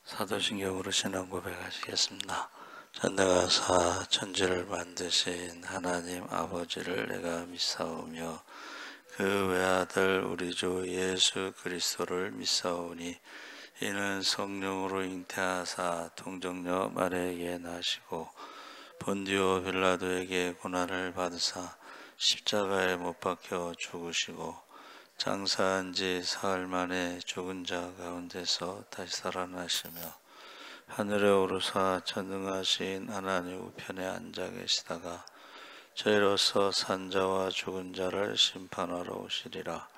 사도신경으로 신앙 고백하시겠습니다. 전능하사 천지를 만드신 하나님 아버지를 내가 믿사오며 그 외아들 우리 주 예수 그리스도를 믿사오니 이는 성령으로 잉태하사 동정녀 마리아에게 나시고 본디오 빌라도에게 고난을 받으사 십자가에 못 박혀 죽으시고 장사한 지 사흘 만에 죽은 자 가운데서 다시 살아나시며 하늘에 오르사 전능하신 하나님 우편에 앉아 계시다가 저희로서 산자와 죽은 자를 심판하러 오시리라.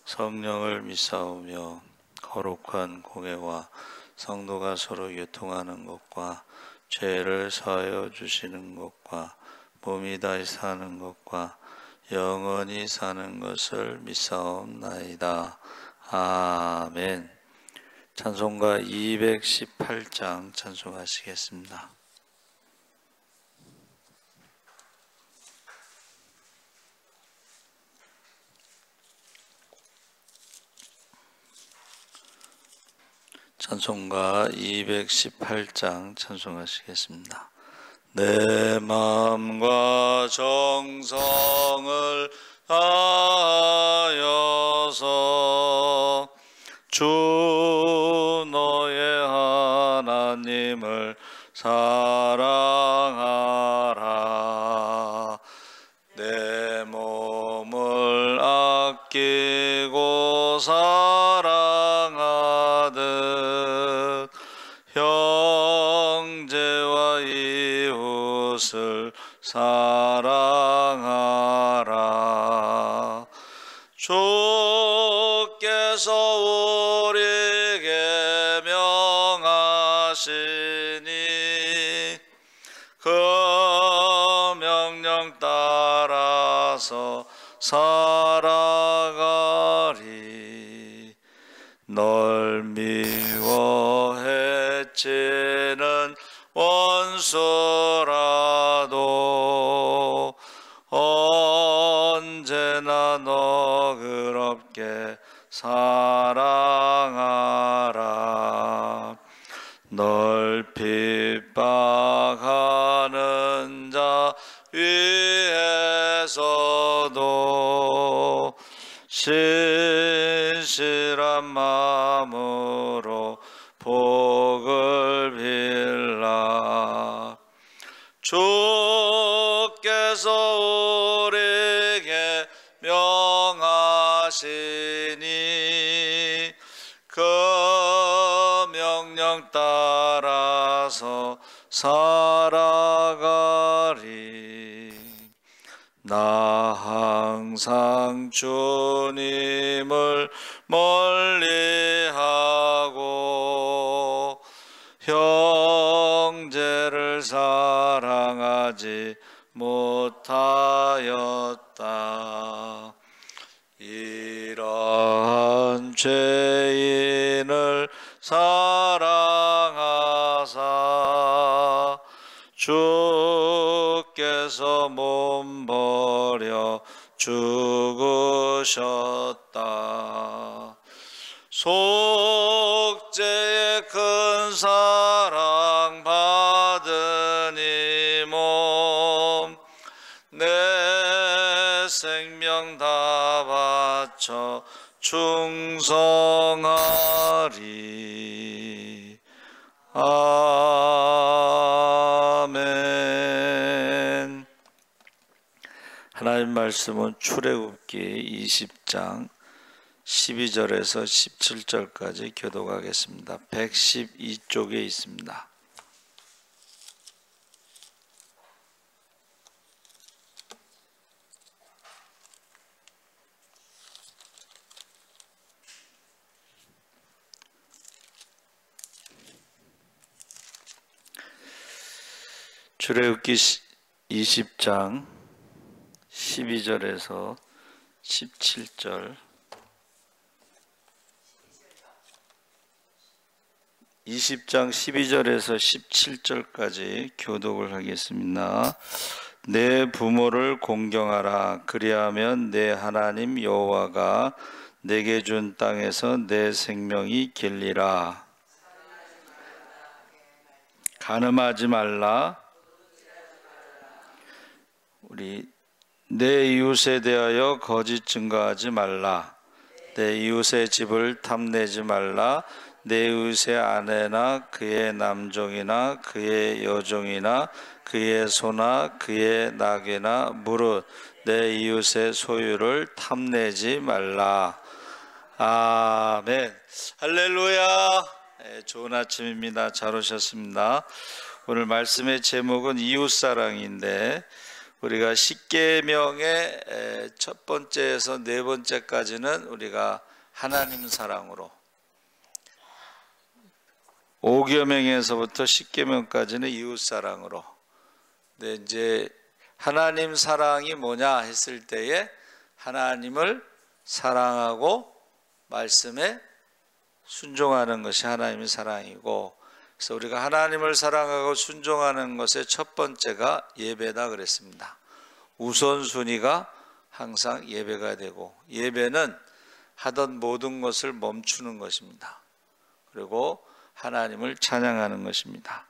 성령을 믿사오며 거룩한 공회와 성도가 서로 교통하는 것과 죄를 사하여 주시는 것과 몸이 다시 사는 것과 영원히 사는 것을 믿사옵나이다. 아멘. 찬송가 218장 찬송하시겠습니다. 찬송가 218장 찬송하시겠습니다. 내 마음과 정성을 다하여서 주 너의 하나님을 사랑하라. 내 몸을 아끼고 사랑하듯 형제와 이웃을 사랑하라. 주께서 우리에게 명하시니 그 명령 따라서 살아가리. 널 미워 해치는 원수라도 언제나 너그럽게 사랑하라. 널 핍박하는 자 위에서도 신실한 마음으로 복을 빌라. 주께서 우리에게 명하시니 그 명령 따라서 살아가리. 나 항상 주님을 멀리하고 형제를 사랑하지 못하였다. 이러한 죄인을 사랑하사 주께서 몸버려 죽으셨다. 속죄의 큰 사랑 받은 이 몸 내 생명 다 바쳐 충성하리. 아멘. 하나님 말씀은 출애굽기 20장 12절에서 17절까지 교독하겠습니다. 112쪽에 있습니다. 출애굽기 20장 12절에서 17절 20장 12절에서 17절까지 교독을 하겠습니다. 내 부모를 공경하라. 그리하면 내 하나님 여호와가 내게 준 땅에서 내 생명이 길리라. 간음하지 말라. 우리 내 이웃에 대하여 거짓 증거하지 말라. 내 이웃의 집을 탐내지 말라. 내 이웃의 아내나 그의 남종이나 그의 여종이나 그의 소나 그의 낙이나 무릇 내 이웃의 소유를 탐내지 말라. 아멘. 할렐루야. 네, 좋은 아침입니다. 잘 오셨습니다. 오늘 말씀의 제목은 이웃사랑인데, 우리가 십계명의 첫 번째에서 네 번째까지는 우리가 하나님 사랑으로, 5계명에서부터 10계명까지는 이웃 사랑으로. 근데 이제 하나님 사랑이 뭐냐 했을 때에 하나님을 사랑하고 말씀에 순종하는 것이 하나님의 사랑이고, 그래서 우리가 하나님을 사랑하고 순종하는 것의 첫 번째가 예배다 그랬습니다. 우선순위가 항상 예배가 되고, 예배는 하던 모든 것을 멈추는 것입니다. 그리고 하나님을 찬양하는 것입니다.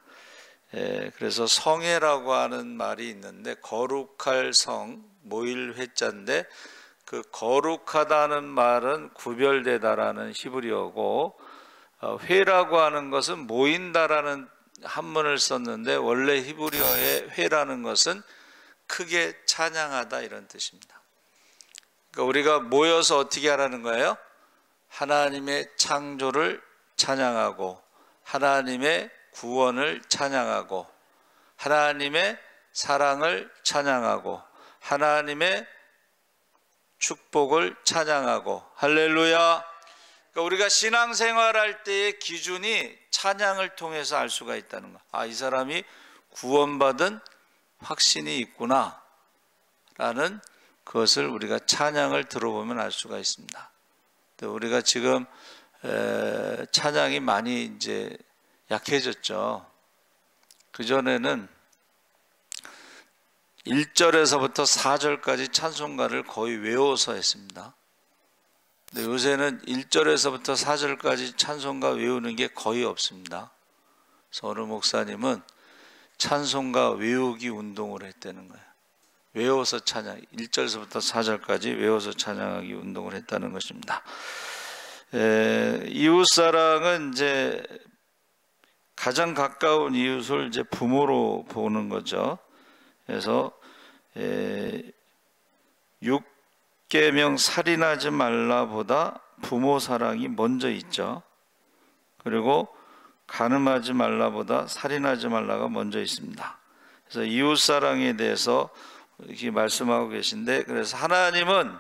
그래서 성회라고 하는 말이 있는데, 거룩할 성, 모일회자인데, 그 거룩하다는 말은 구별되다라는 히브리어고, 회라고 하는 것은 모인다라는 한문을 썼는데, 원래 히브리어의 회라는 것은 크게 찬양하다 이런 뜻입니다. 그러니까 우리가 모여서 어떻게 하라는 거예요? 하나님의 창조를 찬양하고, 하나님의 구원을 찬양하고, 하나님의 사랑을 찬양하고, 하나님의 축복을 찬양하고. 할렐루야. 그러니까 우리가 신앙생활할 때의 기준이 찬양을 통해서 알 수가 있다는 거. 아, 이 사람이 구원받은 확신이 있구나 라는 그것을 우리가 찬양을 들어보면 알 수가 있습니다. 우리가 지금 찬양이 많이 이제 약해졌죠. 그전에는 1절에서부터 4절까지 찬송가를 거의 외워서 했습니다. 근데 요새는 1절에서부터 4절까지 찬송가 외우는 게 거의 없습니다. 그래서 어느 목사님은 찬송가 외우기 운동을 했다는 거예요. 외워서 찬양, 1절에서부터 4절까지 외워서 찬양하기 운동을 했다는 것입니다. 이웃사랑은 이제 가장 가까운 이웃을 이제 부모로 보는 거죠. 그래서 6계명 살인하지 말라보다 부모 사랑이 먼저 있죠. 그리고 간음하지 말라보다 살인하지 말라가 먼저 있습니다. 그래서 이웃 사랑에 대해서 이렇게 말씀하고 계신데, 그래서 하나님은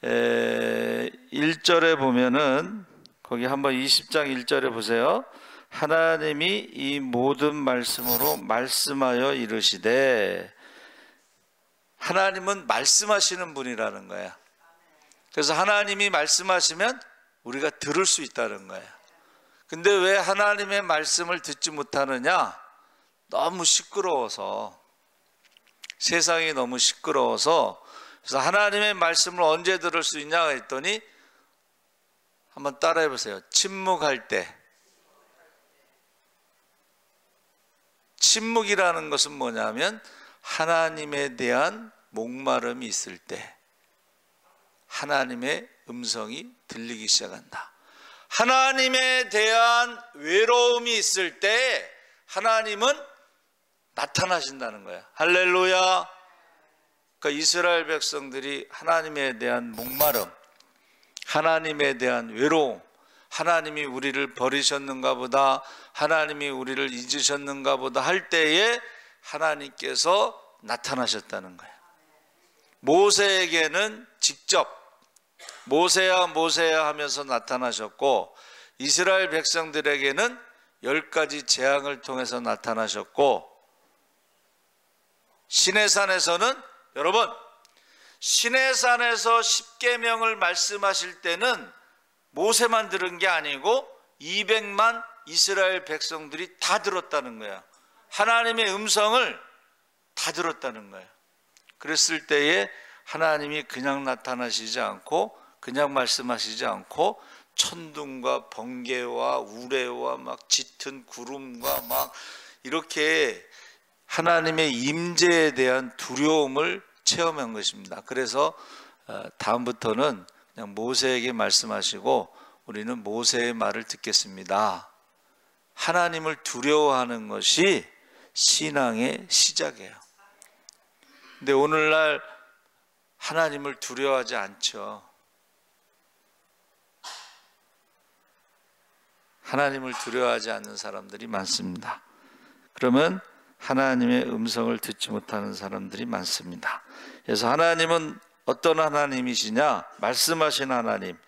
1절에 보면은, 거기 한번 20장 1절에 보세요. 하나님이 이 모든 말씀으로 말씀하여 이르시되, 하나님은 말씀하시는 분이라는 거예요. 그래서 하나님이 말씀하시면 우리가 들을 수 있다는 거예요. 근데 왜 하나님의 말씀을 듣지 못하느냐? 너무 시끄러워서, 세상이 너무 시끄러워서. 그래서 하나님의 말씀을 언제 들을 수 있냐 했더니, 한번 따라해 보세요. 침묵할 때. 침묵이라는 것은 뭐냐면 하나님에 대한 목마름이 있을 때 하나님의 음성이 들리기 시작한다. 하나님에 대한 외로움이 있을 때 하나님은 나타나신다는 거야. 할렐루야. 그러니까 이스라엘 백성들이 하나님에 대한 목마름, 하나님에 대한 외로움, 하나님이 우리를 버리셨는가 보다, 하나님이 우리를 잊으셨는가 보다 할 때에 하나님께서 나타나셨다는 거예요. 모세에게는 직접 모세야 모세야 하면서 나타나셨고, 이스라엘 백성들에게는 10가지 재앙을 통해서 나타나셨고, 시내산에서는, 여러분, 시내산에서 10계명을 말씀하실 때는 모세만 들은 게 아니고 200만 이스라엘 백성들이 다 들었다는 거야. 하나님의 음성을 다 들었다는 거예요. 그랬을 때에 하나님이 그냥 나타나시지 않고, 그냥 말씀하시지 않고, 천둥과 번개와 우레와 막 짙은 구름과 막 이렇게 하나님의 임재에 대한 두려움을 체험한 것입니다. 그래서 다음부터는 그냥 모세에게 말씀하시고 우리는 모세의 말을 듣겠습니다. 하나님을 두려워하는 것이 신앙의 시작이에요. 근데 오늘날 하나님을 두려워하지 않죠. 하나님을 두려워하지 않는 사람들이 많습니다. 그러면 하나님의 음성을 듣지 못하는 사람들이 많습니다. 그래서 하나님은 어떤 하나님이시냐? 말씀하신 하나님.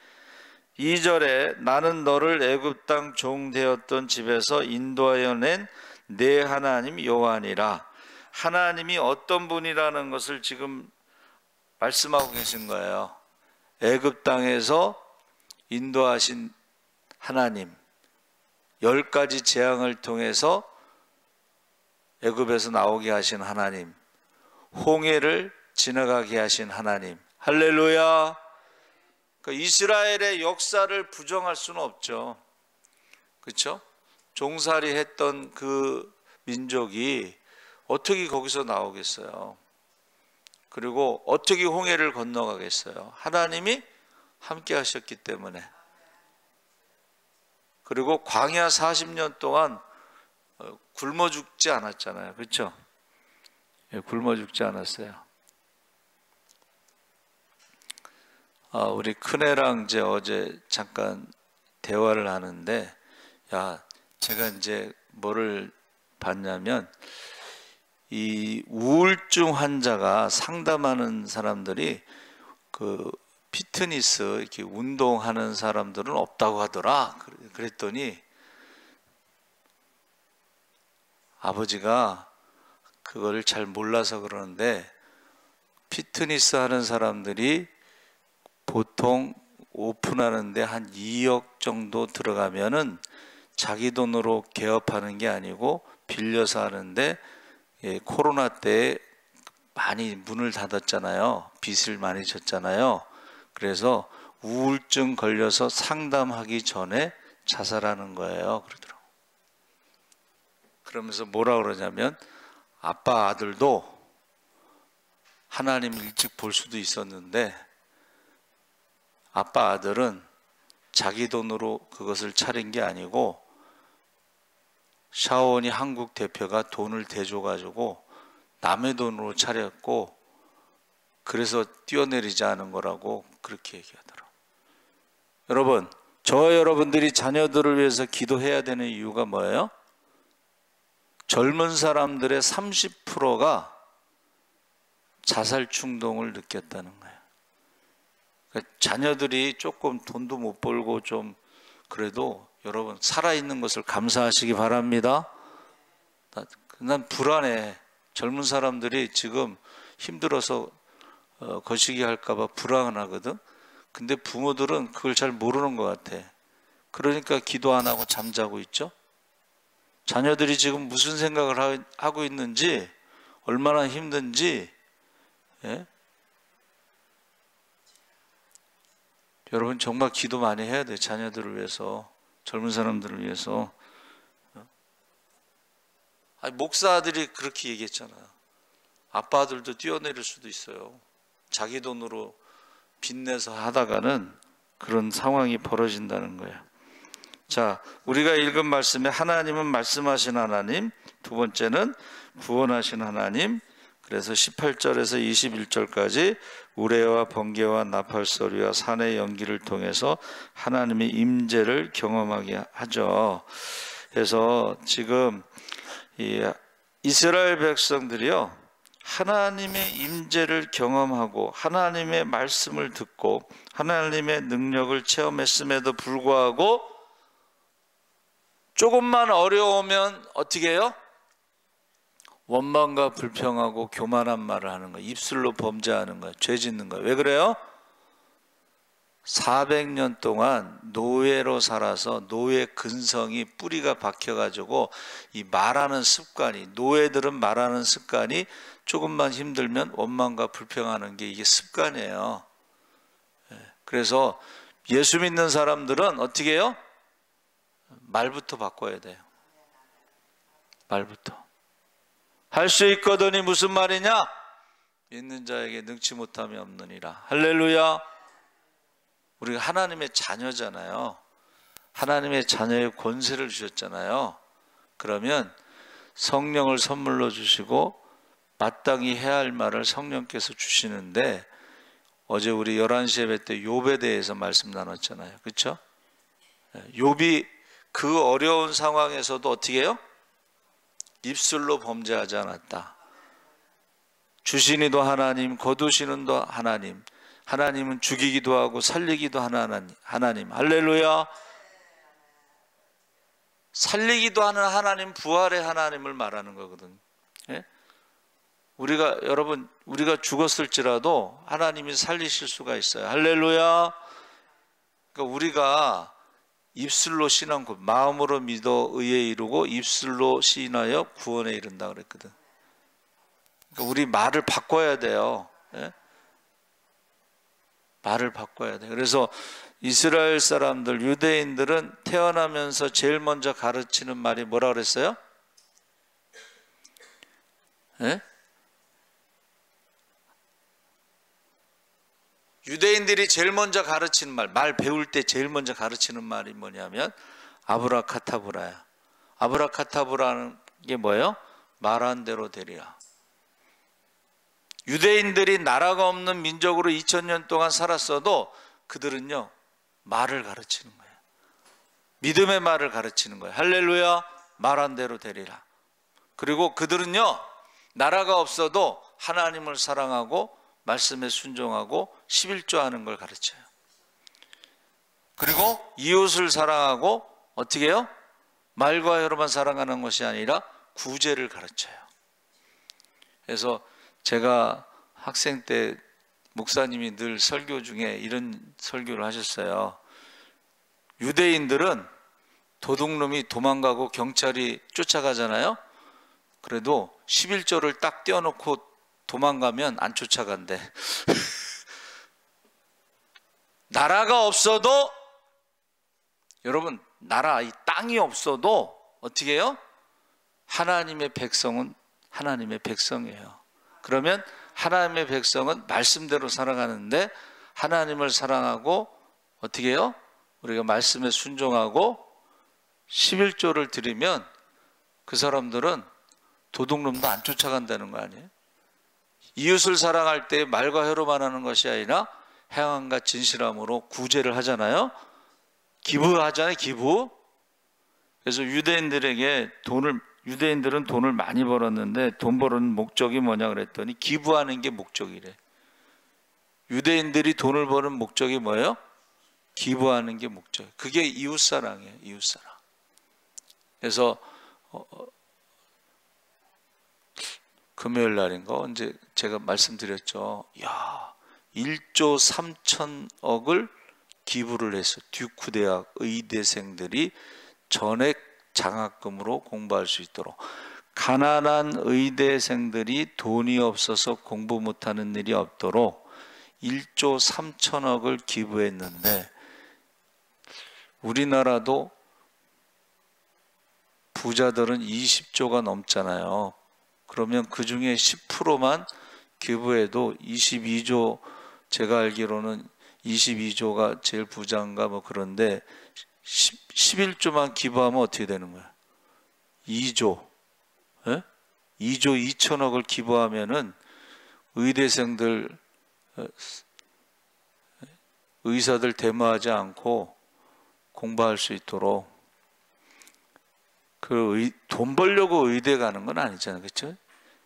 2절에 나는 너를 애굽 땅 종 되었던 집에서 인도하여 낸 내 하나님 여호와니라. 하나님이 어떤 분이라는 것을 지금 말씀하고 계신 거예요. 애굽 땅에서 인도하신 하나님, 10가지 재앙을 통해서 애굽에서 나오게 하신 하나님, 홍해를 지나가게 하신 하나님. 할렐루야. 그러니까 이스라엘의 역사를 부정할 수는 없죠. 그렇죠? 종살이 했던 그 민족이 어떻게 거기서 나오겠어요? 그리고 어떻게 홍해를 건너가겠어요? 하나님이 함께 하셨기 때문에. 그리고 광야 40년 동안 굶어 죽지 않았잖아요. 그렇죠? 굶어 죽지 않았어요. 우리 큰애랑 이제 어제 잠깐 대화를 하는데, 제가 이제 뭐를 봤냐면, 이 우울증 환자가 상담하는 사람들이 그 피트니스 이렇게 운동하는 사람들은 없다고 하더라. 그랬더니 아버지가 그걸 잘 몰라서 그러는데, 피트니스 하는 사람들이 보통 오픈하는데 한 2억 정도 들어가면은 자기 돈으로 개업하는 게 아니고 빌려서 하는데, 코로나 때 많이 문을 닫았잖아요. 빚을 많이 졌잖아요. 그래서 우울증 걸려서 상담하기 전에 자살하는 거예요. 그러더라고요. 그러면서 뭐라 그러냐면, 아빠 아들도 하나님 일찍 볼 수도 있었는데 아빠 아들은 자기 돈으로 그것을 차린 게 아니고 샤오니 한국 대표가 돈을 대줘가지고 남의 돈으로 차렸고, 그래서 뛰어내리지 않은 거라고 그렇게 얘기하더라고요. 여러분, 저와 여러분들이 자녀들을 위해서 기도해야 되는 이유가 뭐예요? 젊은 사람들의 30%가 자살 충동을 느꼈다는 거예요. 그러니까 자녀들이 조금 돈도 못 벌고 좀 그래도 여러분 살아있는 것을 감사하시기 바랍니다. 난 불안해. 젊은 사람들이 지금 힘들어서 거시기 할까봐 불안하거든. 근데 부모들은 그걸 잘 모르는 것 같아. 그러니까 기도 안 하고 잠자고 있죠. 자녀들이 지금 무슨 생각을 하고 있는지, 얼마나 힘든지, 여러분 정말 기도 많이 해야 돼요. 자녀들을 위해서, 젊은 사람들을 위해서. 목사들이 그렇게 얘기했잖아요. 아빠들도 뛰어내릴 수도 있어요. 자기 돈으로 빚내서 하다가는 그런 상황이 벌어진다는 거예요. 자, 우리가 읽은 말씀에 하나님은 말씀하신 하나님, 두 번째는 구원하신 하나님. 그래서 18절에서 21절까지 우레와 번개와 나팔 소리와 산의 연기를 통해서 하나님의 임재를 경험하게 하죠. 그래서 지금 이 이스라엘 백성들이요, 하나님의 임재를 경험하고 하나님의 말씀을 듣고 하나님의 능력을 체험했음에도 불구하고 조금만 어려우면 어떻게 해요? 원망과 불평하고 교만한 말을 하는 거예요. 입술로 범죄하는 거예요. 죄 짓는 거예요. 왜 그래요? 400년 동안 노예로 살아서 노예 근성이 뿌리가 박혀가지고 이 말하는 습관이, 노예들은 말하는 습관이 조금만 힘들면 원망과 불평하는 게 이게 습관이에요. 그래서 예수 믿는 사람들은 어떻게 해요? 말부터 바꿔야 돼요. 말부터. 할 수 있거든이 무슨 말이냐? 있는 자에게 능치 못함이 없느니라. 할렐루야. 우리가 하나님의 자녀잖아요. 하나님의 자녀의 권세를 주셨잖아요. 그러면 성령을 선물로 주시고 마땅히 해야 할 말을 성령께서 주시는데, 어제 우리 11시 예배 때 욥에 대해서 말씀 나눴잖아요. 그렇죠? 욥이 그 어려운 상황에서도 어떻게 해요? 입술로 범죄하지 않았다. 주시니도 하나님, 거두시는도 하나님, 하나님은 죽이기도 하고 살리기도 하는 하나님. 할렐루야. 살리기도 하는 하나님, 부활의 하나님을 말하는 거거든. 예? 여러분, 우리가 죽었을지라도 하나님이 살리실 수가 있어요. 할렐루야. 그러니까 우리가 입술로 신한 것, 마음으로 믿어 의에 이르고 입술로 시인하여 구원에 이른다 그랬거든. 그러니까 우리 말을 바꿔야 돼요. 예? 말을 바꿔야 돼. 그래서 이스라엘 사람들, 유대인들은 태어나면서 제일 먼저 가르치는 말이 뭐라 그랬어요? 예? 유대인들이 제일 먼저 가르치는 말 배울 때 제일 먼저 가르치는 말이 뭐냐면 아브라카타브라야. 아브라카타브라는 게 뭐예요? 말한 대로 되리라. 유대인들이 나라가 없는 민족으로 2000년 동안 살았어도 그들은요, 말을 가르치는 거예요. 믿음의 말을 가르치는 거예요. 할렐루야. 말한 대로 되리라. 그리고 그들은요, 나라가 없어도 하나님을 사랑하고 말씀에 순종하고 11조 하는 걸 가르쳐요. 그리고 이웃을 사랑하고 어떻게 해요? 말과 혀로만 사랑하는 것이 아니라 구제를 가르쳐요. 그래서 제가 학생 때 목사님이 늘 설교 중에 이런 설교를 하셨어요. 유대인들은 도둑놈이 도망가고 경찰이 쫓아가잖아요. 그래도 11조를 딱 떼어놓고 도망가면 안 쫓아간대. 나라가 없어도, 여러분, 나라, 이 땅이 없어도 어떻게 해요? 하나님의 백성은 하나님의 백성이에요. 그러면 하나님의 백성은 말씀대로 살아가는데, 하나님을 사랑하고 어떻게 해요? 우리가 말씀에 순종하고 11조를 드리면 그 사람들은 도둑놈도 안 쫓아간다는 거 아니에요? 이웃을 사랑할 때 말과 혀로만 하는 것이 아니라 행함과 진실함으로 구제를 하잖아요. 기부하잖아요. 기부. 그래서 유대인들은 돈을 많이 벌었는데 돈 버는 목적이 뭐냐 그랬더니 기부하는 게 목적이래. 유대인들이 돈을 버는 목적이 뭐예요? 기부하는 게 목적. 그게 이웃사랑이에요. 이웃사랑. 그래서 금요일 날인가 언제 제가 말씀드렸죠. 야, 1조 3천억을 기부를 해서 듀크 대학 의대생들이 전액 장학금으로 공부할 수 있도록, 가난한 의대생들이 돈이 없어서 공부 못하는 일이 없도록 1조 3천억을 기부했는데, 우리나라도 부자들은 20조가 넘잖아요. 그러면 그 중에 10%만 기부해도 22조, 제가 알기로는 22조가 제일 부자인가 뭐 그런데 11조만 기부하면 어떻게 되는 거야? 2조. 예? 2조 2천억을 기부하면은 의대생들, 의사들 데모하지 않고 공부할 수 있도록, 돈 벌려고 의대 가는 건 아니잖아요. 그렇죠?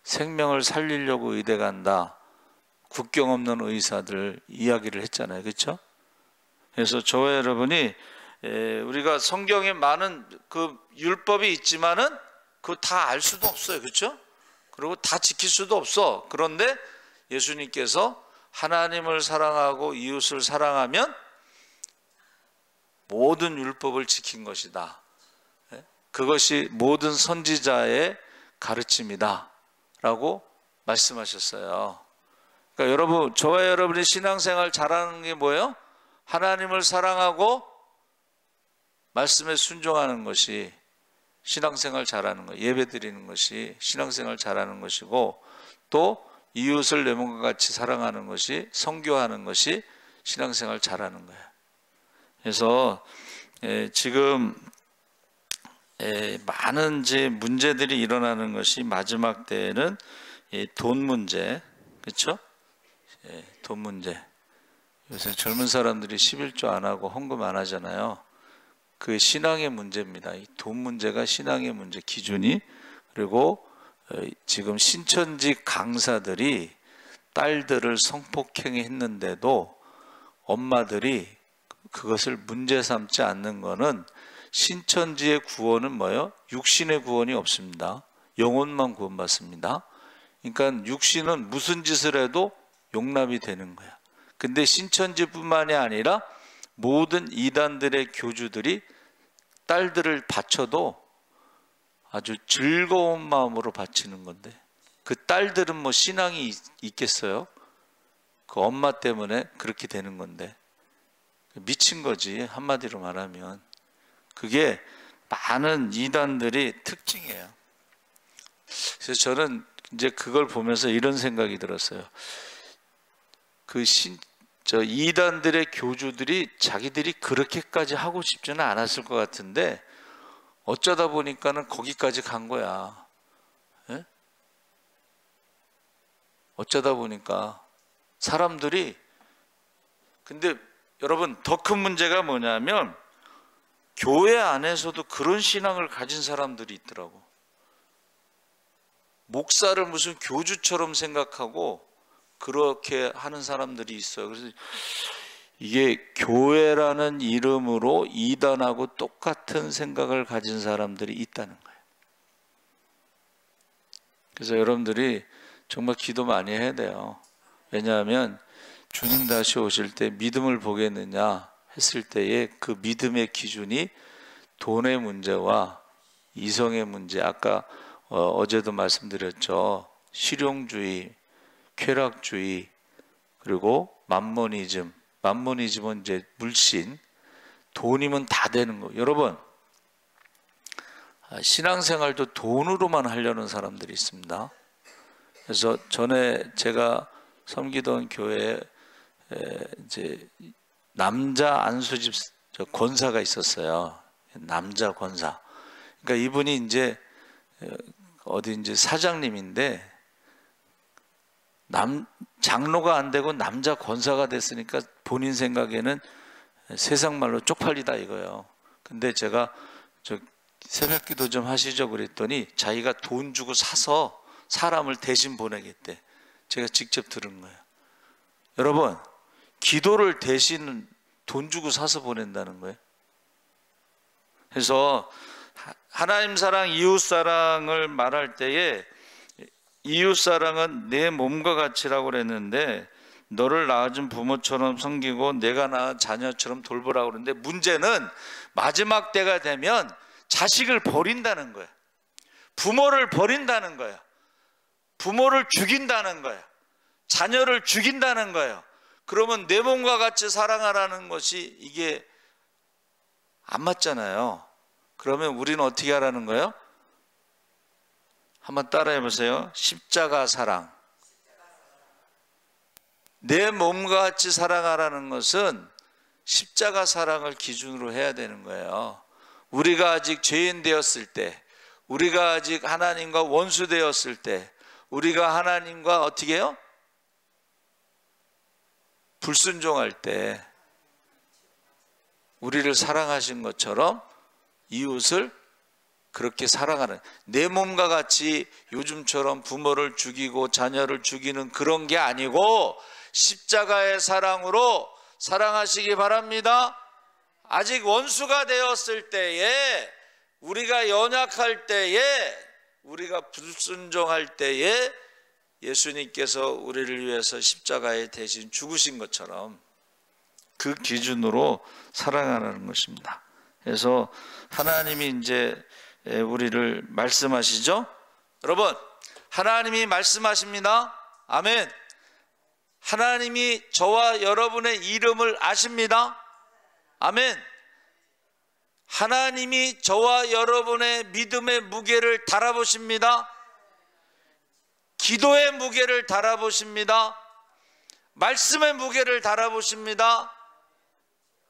생명을 살리려고 의대 간다. 국경 없는 의사들 이야기를 했잖아요. 그렇죠? 그래서 저와 여러분이 우리가 성경에 많은 그 율법이 있지만은 그거 다 알 수도 없어요. 그렇죠? 그리고 다 지킬 수도 없어. 그런데 예수님께서 하나님을 사랑하고 이웃을 사랑하면 모든 율법을 지킨 것이다. 그것이 모든 선지자의 가르침이다 라고 말씀하셨어요. 그러니까 여러분, 저와 여러분이 신앙생활 잘하는 게 뭐예요? 하나님을 사랑하고 말씀에 순종하는 것이 신앙생활 잘하는 거, 예배 드리는 것이 신앙생활 잘하는 것이고, 또 이웃을 내 몸과 같이 사랑하는 것이, 선교하는 것이 신앙생활 잘하는 거예요. 그래서 지금 많은 이제 문제들이 일어나는 것이 마지막 때에는 돈 문제, 그렇죠? 돈 문제. 요새 젊은 사람들이 11조 안 하고 헌금 안 하잖아요. 그 신앙의 문제입니다. 이 돈 문제가 신앙의 문제 기준이. 그리고 지금 신천지 강사들이 딸들을 성폭행했는데도 엄마들이 그것을 문제 삼지 않는 거는, 신천지의 구원은 뭐예요? 육신의 구원이 없습니다. 영혼만 구원받습니다. 그러니까 육신은 무슨 짓을 해도 용납이 되는 거야. 근데 신천지뿐만이 아니라 모든 이단들의 교주들이 딸들을 바쳐도 아주 즐거운 마음으로 바치는 건데, 그 딸들은 뭐 신앙이 있겠어요? 그 엄마 때문에 그렇게 되는 건데, 미친 거지, 한마디로 말하면. 그게 많은 이단들이 특징이에요. 그래서 저는 이제 그걸 보면서 이런 생각이 들었어요. 이단들의 교주들이 자기들이 그렇게까지 하고 싶지는 않았을 것 같은데, 어쩌다 보니까는 거기까지 간 거야. 예? 어쩌다 보니까 사람들이. 근데 여러분, 더 큰 문제가 뭐냐면 교회 안에서도 그런 신앙을 가진 사람들이 있더라고. 목사를 무슨 교주처럼 생각하고 그렇게 하는 사람들이 있어요. 그래서 이게 교회라는 이름으로 이단하고 똑같은 생각을 가진 사람들이 있다는 거예요. 그래서 여러분들이 정말 기도 많이 해야 돼요. 왜냐하면 주님 다시 오실 때 믿음을 보겠느냐 했을 때에 그 믿음의 기준이 돈의 문제와 이성의 문제, 아까 어제도 말씀드렸죠. 실용주의, 쾌락주의, 그리고 맘모니즘. 맘모니즘은 이제 물신, 돈이면 다 되는 거. 여러분, 신앙생활도 돈으로만 하려는 사람들이 있습니다. 그래서 전에 제가 섬기던 교회에 이제 남자 안수집 권사가 있었어요. 남자 권사. 그러니까 이분이 이제 어디 이제 사장님인데, 장로가 안 되고 남자 권사가 됐으니까 본인 생각에는 세상 말로 쪽팔리다 이거예요. 근데 제가 새벽 기도 좀 하시죠 그랬더니 자기가 돈 주고 사서 사람을 대신 보내겠대. 제가 직접 들은 거예요. 여러분, 기도를 대신 돈 주고 사서 보낸다는 거예요. 그래서 하나님 사랑, 이웃 사랑을 말할 때에 이웃 사랑은 내 몸과 같이라고 그랬는데, 너를 낳아준 부모처럼 섬기고 내가 낳은 자녀처럼 돌보라고 그러는데, 문제는 마지막 때가 되면 자식을 버린다는 거예요. 부모를 버린다는 거예요. 부모를 죽인다는 거예요. 자녀를 죽인다는 거예요. 그러면 내 몸과 같이 사랑하라는 것이 이게 안 맞잖아요. 그러면 우리는 어떻게 하라는 거예요? 한번 따라해 보세요. 십자가 사랑. 내 몸과 같이 사랑하라는 것은 십자가 사랑을 기준으로 해야 되는 거예요. 우리가 아직 죄인 되었을 때, 우리가 아직 하나님과 원수 되었을 때, 우리가 하나님과 어떻게 해요? 불순종할 때 우리를 사랑하신 것처럼 이웃을 그렇게 사랑하는, 내 몸과 같이 요즘처럼 부모를 죽이고 자녀를 죽이는 그런 게 아니고 십자가의 사랑으로 사랑하시기 바랍니다. 아직 원수가 되었을 때에, 우리가 연약할 때에, 우리가 불순종할 때에 예수님께서 우리를 위해서 십자가에 대신 죽으신 것처럼 그 기준으로 사랑하는 것입니다. 그래서 하나님이 이제 우리를 말씀하시죠. 여러분, 하나님이 말씀하십니다. 아멘. 하나님이 저와 여러분의 이름을 아십니다. 아멘. 하나님이 저와 여러분의 믿음의 무게를 달아보십니다. 기도의 무게를 달아보십니다. 말씀의 무게를 달아보십니다.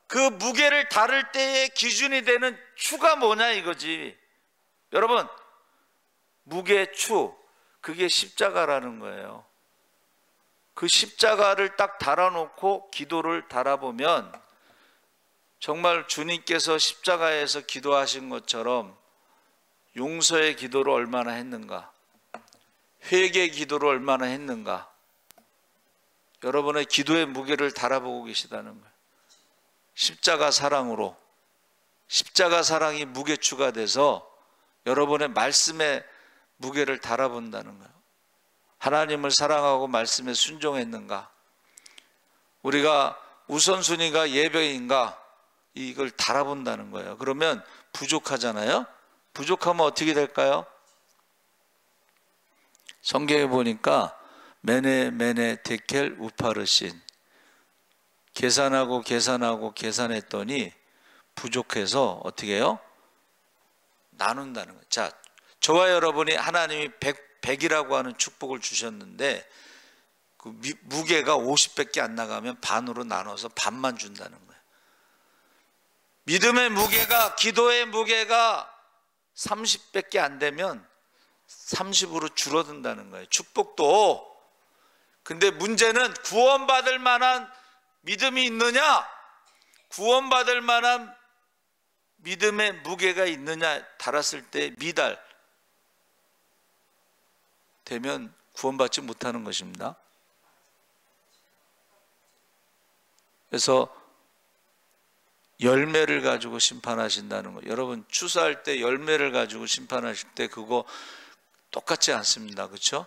그 무게를 다룰 때의 기준이 되는 추가 뭐냐 이거지. 여러분, 무게 추, 그게 십자가라는 거예요. 그 십자가를 딱 달아놓고 기도를 달아보면 정말 주님께서 십자가에서 기도하신 것처럼 용서의 기도를 얼마나 했는가, 회개 기도를 얼마나 했는가, 여러분의 기도의 무게를 달아보고 계시다는 거예요. 십자가 사랑으로, 십자가 사랑이 무게추가 돼서 여러분의 말씀의 무게를 달아본다는 거예요. 하나님을 사랑하고 말씀에 순종했는가, 우리가 우선순위가 예배인가, 이걸 달아본다는 거예요. 그러면 부족하잖아요. 부족하면 어떻게 될까요? 성경에 보니까 메네 테켈 우파르신, 계산하고 계산했더니 부족해서 어떻게 해요? 나눈다는 거예요. 자, 저와 여러분이 하나님이 100이라고 하는 축복을 주셨는데 그 무게가 50밖에 안 나가면 반으로 나눠서 반만 준다는 거예요. 믿음의 무게가, 기도의 무게가 30밖에 안 되면 30으로 줄어든다는 거예요. 축복도. 근데 문제는 구원받을 만한 믿음이 있느냐, 구원받을 만한 믿음의 무게가 있느냐 달았을 때 미달 되면 구원받지 못하는 것입니다. 그래서 열매를 가지고 심판하신다는 거. 여러분 추수할 때 열매를 가지고 심판하실 때 그거 똑같지 않습니다. 그렇죠?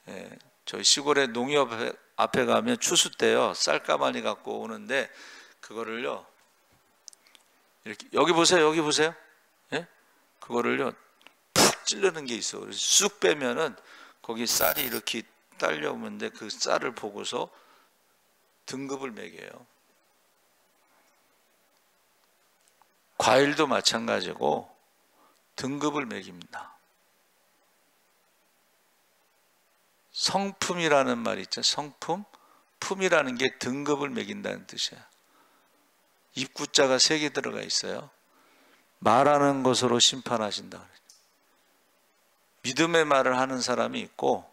예, 저희 시골의 농협 앞에 가면 추수 때요 쌀가마니 갖고 오는데 그거를요 이렇게 여기 보세요. 예? 그거를요 푹 찌르는 게 있어. 그래서 쑥 빼면은 거기 쌀이 이렇게 딸려오는데 그 쌀을 보고서 등급을 매겨요. 과일도 마찬가지고 등급을 매깁니다. 성품이라는 말이 있죠. 성품? 품이라는 게 등급을 매긴다는 뜻이에요. 입구자가 3개 들어가 있어요. 말하는 것으로 심판하신다 그래요. 믿음의 말을 하는 사람이 있고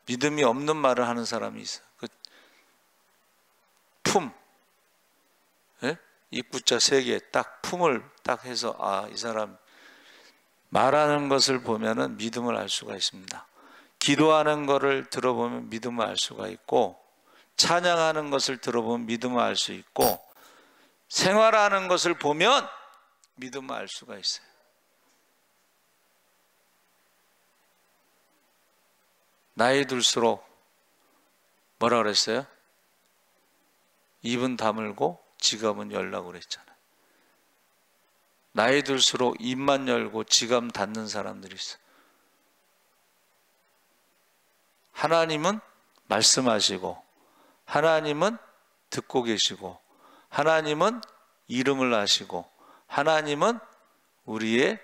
믿음이 없는 말을 하는 사람이 있어요. 그 품, 예? 입구자 3개 딱 품을 딱 해서 아, 이 사람 말하는 것을 보면은 믿음을 알 수가 있습니다. 기도하는 것을 들어보면 믿음을 알 수가 있고, 찬양하는 것을 들어보면 믿음을 알 수 있고, 생활하는 것을 보면 믿음을 알 수가 있어요. 나이 들수록 뭐라 그랬어요? 입은 다물고 지갑은 열라고 그랬잖아요. 나이 들수록 입만 열고 지갑 닫는 사람들이 있어요. 하나님은 말씀하시고, 하나님은 듣고 계시고, 하나님은 이름을 아시고, 하나님은 우리의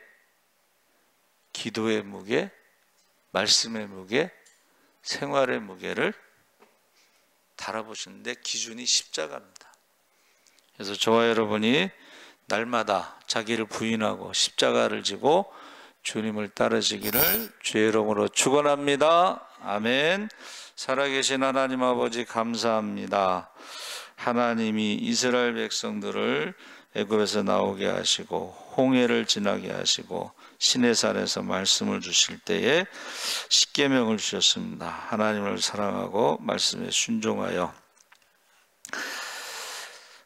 기도의 무게, 말씀의 무게, 생활의 무게를 달아보시는데 기준이 십자가입니다. 그래서 저와 여러분이 날마다 자기를 부인하고 십자가를 지고 주님을 따르시기를 주의 이름으로 축원합니다. 아멘. 살아계신 하나님 아버지 감사합니다. 하나님이 이스라엘 백성들을 애굽에서 나오게 하시고 홍해를 지나게 하시고 시내산에서 말씀을 주실 때에 십계명을 주셨습니다. 하나님을 사랑하고 말씀에 순종하여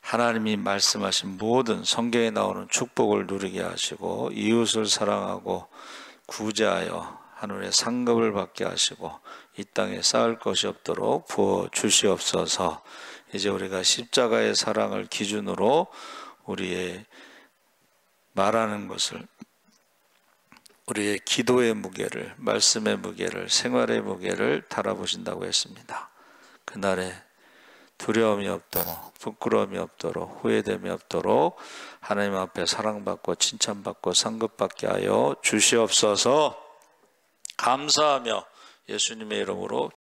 하나님이 말씀하신 모든 성경에 나오는 축복을 누리게 하시고 이웃을 사랑하고 구제하여 하늘의 상급을 받게 하시고 이 땅에 쌓을 것이 없도록 부어 주시옵소서. 이제 우리가 십자가의 사랑을 기준으로 우리의 말하는 것을, 우리의 기도의 무게를, 말씀의 무게를, 생활의 무게를 달아보신다고 했습니다. 그날에 두려움이 없도록, 부끄러움이 없도록, 후회됨이 없도록 하나님 앞에 사랑받고 칭찬받고 상급받게 하여 주시옵소서. 감사하며 예수님의 이름으로